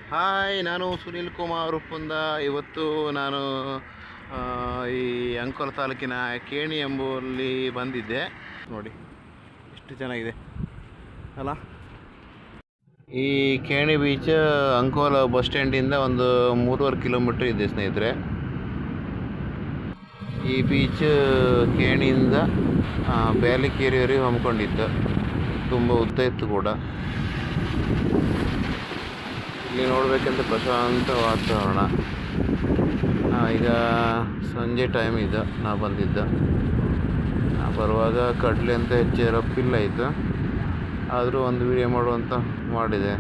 Hi, ನಾನು ಸುನೀಲ್ ಕುಮಾರ್ ಉಪ್ಪುಂದ. ಇವತ್ತು ನಾನು ಈ ಅಂಕೋಲ ತಾಲೂಕಿನ ಕೇಣಿ ಎಂಬುವಲ್ಲಿ ಬಂದಿದ್ದೆ. ನೋಡಿ ಎಷ್ಟು ಚೆನ್ನಾಗಿದೆ ಅಲ್ಲ. ಈ ಕೇಣಿ ಬೀಚ್ ಅಂಕೋಲ ಬಸ್ ಸ್ಟ್ಯಾಂಡಿಂದ ಒಂದು 3.5 ಕಿಲೋಮೀಟ್ರ್ ಇದೆ ಸ್ನೇಹಿತರೆ. ಈ ಬೀಚ್ ಕೇಣಿಯಿಂದ ಬ್ಯಾಲಿಕೇರಿಯವರೆಗೆ ಹಮ್ಮಿಕೊಂಡಿತ್ತು. ತುಂಬ ಉದ್ದ ಇತ್ತು ಕೂಡ. ಇಲ್ಲಿ ನೋಡಬೇಕಂತ ಪ್ರಶಾಂತ ವಾತಾವರಣ. ಈಗ ಸಂಜೆ ಟೈಮ್ ಇದೆ. ನಾ ಬಂದಿದ್ದ ಬರುವಾಗ ಕಡಲೆ ಅಂತ ಹೆಚ್ಚು ರಪ್ಪಿಲ್ಲ ಇತ್ತು, ಆದರೂ ಒಂದು ವಿಡಿಯೋ ಮಾಡುವಂತ ಮಾಡಿದೆ.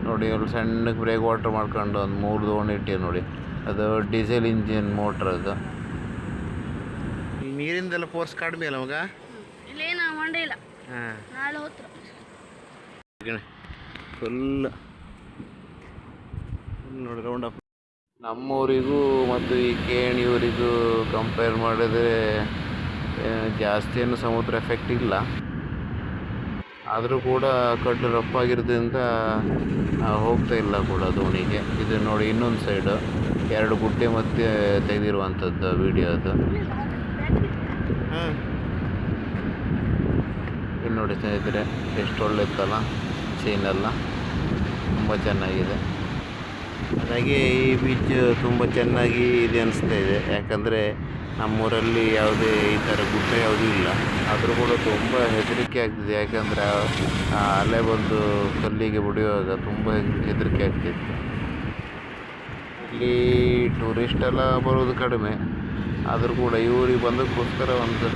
ನೋಡಿ ಅಲ್ಲಿ ಸಣ್ಣಕ್ಕೆ ಬ್ರೇಕ್ ವಾಟರ್ ಮಾಡ್ಕೊಂಡು ಒಂದು 3 ದೋಣಿ ಇಟ್ಟಿದೆ ನೋಡಿ. ಅದು ಡೀಸೆಲ್ ಇಂಜಿನ್ ಮೋಟ್ರ್. ಅದು ನೀರಿಂದೆಲ್ಲ ಫೋರ್ಸ್ ಕಡಿಮೆ ಅಲ್ಲ ಮಗ. ಫುಲ್ ನೋಡಿ ರೌಂಡ್ ಅಪ್. ನಮ್ಮೂರಿಗೂ ಮತ್ತು ಈ ಕೇಣಿಯೂರಿಗೂ ಕಂಪೇರ್ ಮಾಡಿದ್ರೆ ಜಾಸ್ತಿ ಏನು ಸಮುದ್ರ ಎಫೆಕ್ಟ್ ಇಲ್ಲ. ಆದರೂ ಕೂಡ ಕಡ್ಲು ರಪ್ಪಾಗಿರೋದ್ರಿಂದ ಹೋಗ್ತಾ ಇಲ್ಲ ಕೂಡ ದೋಣಿಗೆ. ಇದು ನೋಡಿ ಇನ್ನೊಂದು ಸೈಡು 2 ಗುಡ್ಡೆ ಮತ್ತೆ ತೆಗೆದಿರುವಂಥದ್ದು ವಿಡಿಯೋ ಅದು. ಇಲ್ಲಿ ನೋಡಿ ಸ್ನೇಹಿತರೆ, ಎಷ್ಟು ಒಳ್ಳೆ ಇತ್ತಲ್ಲ ಸೀನೆಲ್ಲ, ತುಂಬ ಚೆನ್ನಾಗಿದೆ. ಹಾಗಾಗಿ ಈ ಬೀಚ್ ತುಂಬ ಚೆನ್ನಾಗಿ ಇದೆ ಅನಿಸ್ತಾ ಇದೆ. ಯಾಕಂದರೆ ನಮ್ಮೂರಲ್ಲಿ ಯಾವುದೇ ಈ ಥರ ಗುಡ್ಡ ಯಾವುದೂ ಇಲ್ಲ. ಆದರೂ ಕೂಡ ತುಂಬ ಹೆದರಿಕೆ ಆಗ್ತಿದೆ. ಯಾಕಂದರೆ ಅಲೆ ಬಂದು ಕಲ್ಲಿಗೆ ಬಡಿಯುವಾಗ ತುಂಬ ಹೆದರಿಕೆ ಆಗ್ತಿತ್ತು. ಇಲ್ಲಿ ಟೂರಿಸ್ಟ್ ಎಲ್ಲ ಬರೋದು ಕಡಿಮೆ, ಆದರೂ ಕೂಡ ಊರಿಗೆ ಬಂದಕ್ಕೋಸ್ಕರ ಒಂದು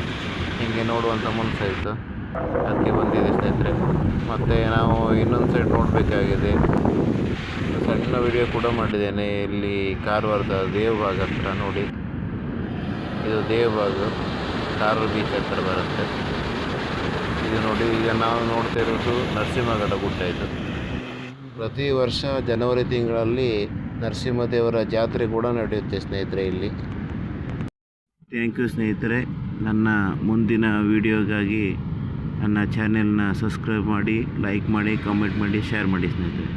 ಹೀಗೆ ನೋಡುವಂಥ ಮನಸ್ಸಾಯಿತು, ಅದಕ್ಕೆ ಬಂದಿದೆ ಸ್ನೇಹಿತರೆ. ಮತ್ತು ನಾವು ಇನ್ನೊಂದು ಸೈಡ್ ನೋಡಬೇಕಾಗಿದೆ. ಸಣ್ಣ ವಿಡಿಯೋ ಕೂಡ ಮಾಡಿದ್ದೇನೆ. ಇಲ್ಲಿ ಕಾರವಾರದ ದೇವಬಾಗ ಹತ್ರ ನೋಡಿ. ಇದು ದೇವಬಾಗ ಕಾರವಾರ ಬೀಚ್ ಹತ್ರ ಬರುತ್ತೆ. ಇದು ನೋಡಿ, ಈಗ ನಾವು ನೋಡ್ತಾ ಇರೋದು ನರಸಿಂಹಗಡ ಗುಡ್ಡ. ಇದು ಪ್ರತಿ ವರ್ಷ ಜನವರಿ ತಿಂಗಳಲ್ಲಿ ನರಸಿಂಹದೇವರ ಜಾತ್ರೆ ಕೂಡ ನಡೆಯುತ್ತೆ ಸ್ನೇಹಿತರೆ ಇಲ್ಲಿ. ಥ್ಯಾಂಕ್ ಯು ಸ್ನೇಹಿತರೆ. ನನ್ನ ಮುಂದಿನ ವಿಡಿಯೋಗಾಗಿ ನನ್ನ ಚಾನೆಲ್ನ ಸಬ್ಸ್ಕ್ರೈಬ್ ಮಾಡಿ, ಲೈಕ್ ಮಾಡಿ, ಕಮೆಂಟ್ ಮಾಡಿ, ಶೇರ್ ಮಾಡಿ ಸ್ನೇಹಿತರೆ.